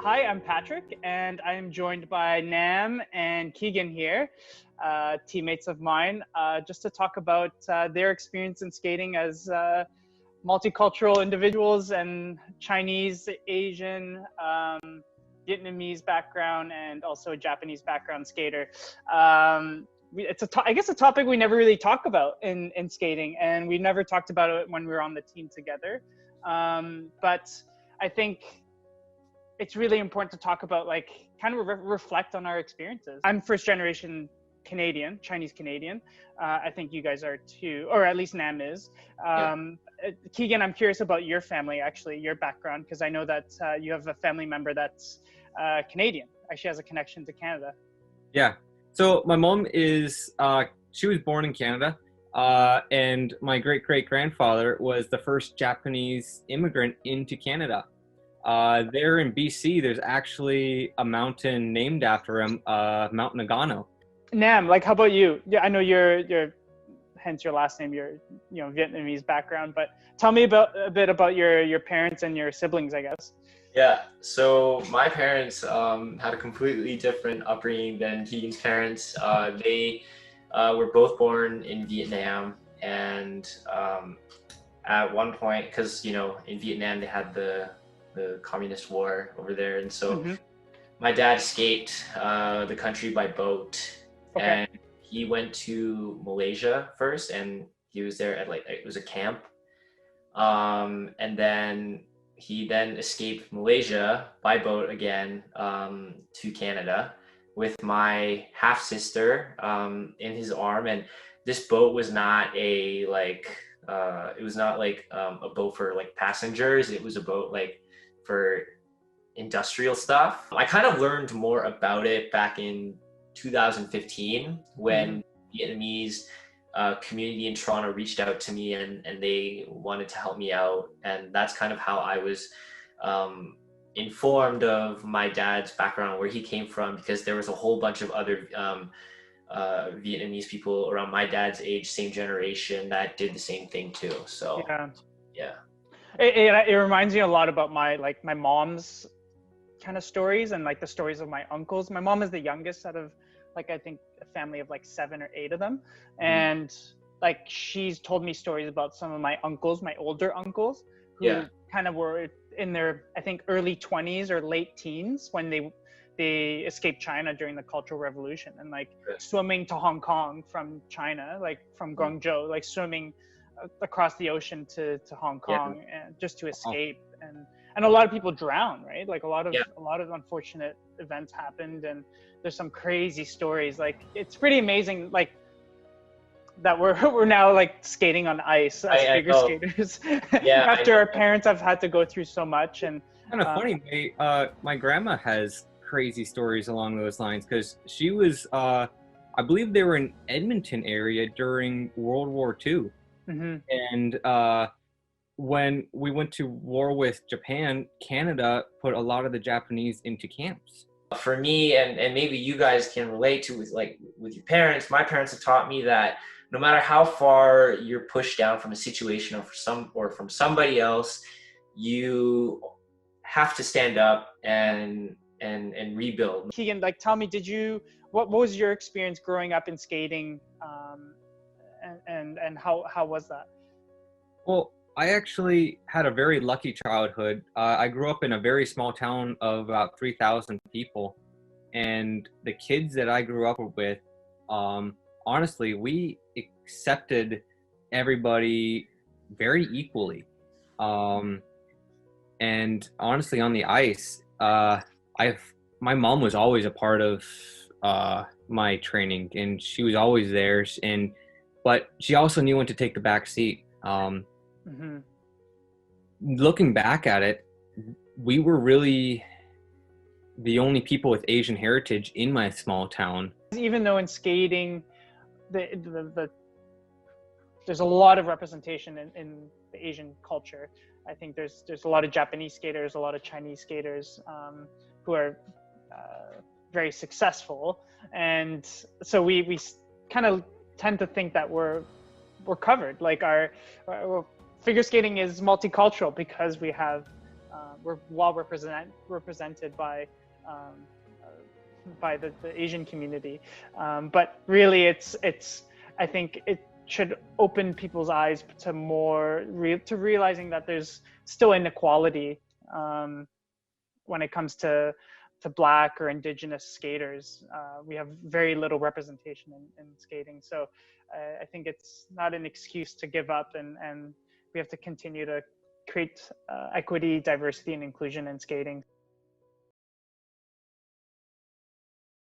Hi, I'm Patrick, and I'm joined by Nam and Keegan here, teammates of mine, just to talk about their experience in skating as multicultural individuals and Chinese, Asian, Vietnamese background, and also a Japanese background skater. I guess a topic we never really talk about in skating, and we never talked about it when we were on the team together. But I think it's really important to talk about, like, kind of reflect on our experiences. I'm first generation Canadian, Chinese Canadian. I think you guys are too, or at least Nam is. Keegan, I'm curious about your family, actually, your background, because I know that you have a family member that's Canadian, actually has a connection to Canada. Yeah. So my mom is, she was born in Canada, and my great-great-grandfather was the first Japanese immigrant into Canada. There in BC, there's actually a mountain named after him, Mount Nagano. Nam, like, how about you? Yeah, I know you're hence your last name, your Vietnamese background, but tell me a bit about your parents and your siblings, I guess. Yeah, so my parents had a completely different upbringing than Keegan's parents. They were both born in Vietnam, and at one point, because in Vietnam they had the communist war over there, and so my dad escaped the country by boat. Okay. And he went to Malaysia first, and he was there at, like, it was a camp, and then he escaped Malaysia by boat again to Canada with my half sister in his arm. And this boat was not a boat for like passengers. It was a boat like for industrial stuff. I kind of learned more about it back in 2015 when Vietnamese community in Toronto reached out to me and they wanted to help me out. And that's kind of how I was informed of my dad's background, where he came from, because there was a whole bunch of other Vietnamese people around my dad's age, same generation, that did the same thing too. So yeah. It reminds me a lot about my mom's kind of stories and like the stories of my uncles. My mom is the youngest out of, like, I think a family of like 7 or 8 of them. And like, she's told me stories about some of my uncles, my older uncles, who kind of were in their, I think, early 20s or late teens when they escaped China during the Cultural Revolution, and like swimming to Hong Kong from China, like from Guangzhou, like swimming across the ocean to Hong Kong, and just to escape. And a lot of people drown, right? Like a lot of unfortunate events happened, and there's some crazy stories. Like, it's pretty amazing, like, that we're now like skating on ice as figure skaters. After our parents have had to go through so much. And kind of funny, my grandma has crazy stories along those lines, because she was, I believe they were in Edmonton area during World War II. And when we went to war with Japan, Canada put a lot of the Japanese into camps. For me, and maybe you guys can relate to with your parents, my parents have taught me that no matter how far you're pushed down from a situation or from somebody else, you have to stand up and rebuild. Keegan, like, tell me, what was your experience growing up in skating, and how was that? Well, I actually had a very lucky childhood. I grew up in a very small town of about 3,000 people, and the kids that I grew up with, honestly, we accepted everybody very equally. And honestly, on the ice, my mom was always a part of my training, and she was always there. But she also knew when to take the back seat. Looking back at it, we were really the only people with Asian heritage in my small town. Even though in skating, there's a lot of representation in the Asian culture. I think there's a lot of Japanese skaters, a lot of Chinese skaters who are very successful, and so we kind of tend to think that we're covered. Like, our figure skating is multicultural because we have we're well represented by the Asian community. But really, it's I think it should open people's eyes to to realizing that there's still inequality when it comes to Black or Indigenous skaters. We have very little representation in skating. So I think it's not an excuse to give up, and we have to continue to create equity, diversity, and inclusion in skating.